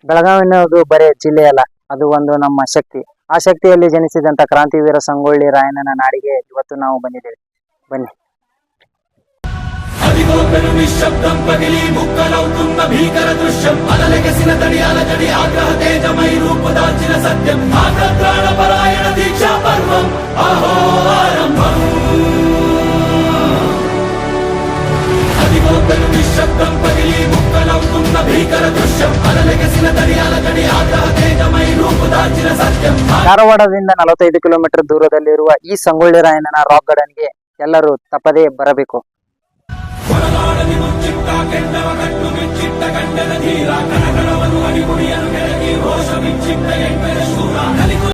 ಬೆಳಗಾವಿ ಅನ್ನೋದು ಬರೇ ಜಿಲ್ಲೆ ಅಲ್ಲ, ಅದು ಒಂದು ನಮ್ಮ ಶಕ್ತಿ. ಆ ಶಕ್ತಿಯಲ್ಲಿ ಜನಿಸಿದಂತ ಕ್ರಾಂತಿವೀರ ಸಂಗೊಳ್ಳಿ ರಾಯಣ್ಣನ ನಾಡಿಗೆ ಇವತ್ತು ನಾವು ಬಂದಿದ್ದೇವೆ. ಬನ್ನಿ. నిశ్శబ్దం పగిలి ముక్కలవుతున్న భీకర దృశ్యం అలలెగసిన తడియాల జడి ఆగ్రహ తేజమై రూపుదాల్చిన సత్యం ఆగ్రహ పరాయణ దీక్షా పర్వం అహో ఆరంభం అదిగోపెను నిశ్శబ్దం పగిలి ముక్కలవుతున్న భీకర దృశ్యం అలలెగసిన తడియాల జడి ఆగ్రహ తేజమై రూపుదాల్చిన సత్యం. ಧಾರವಾಡದಿಂದ 45 ಕಿಲೋಮೀಟರ್ ದೂರದಲ್ಲಿರುವ ಈ ಸಂಗೊಳ್ಳಿ ರಾಯಣ್ಣನ ರಾಕ್ ಗಾರ್ಡನ್ಗೆ ಎಲ್ಲರೂ ತಪ್ಪದೇ ಬರಬೇಕು. కొడలాడని ముచ్చిట్ట కెండవ కట్టు మిచ్చిట్ట గండన ధీర కనకనవను అడిగుడియను గెలగి రోషమిచ్చిట్ట ఎంపెర శూర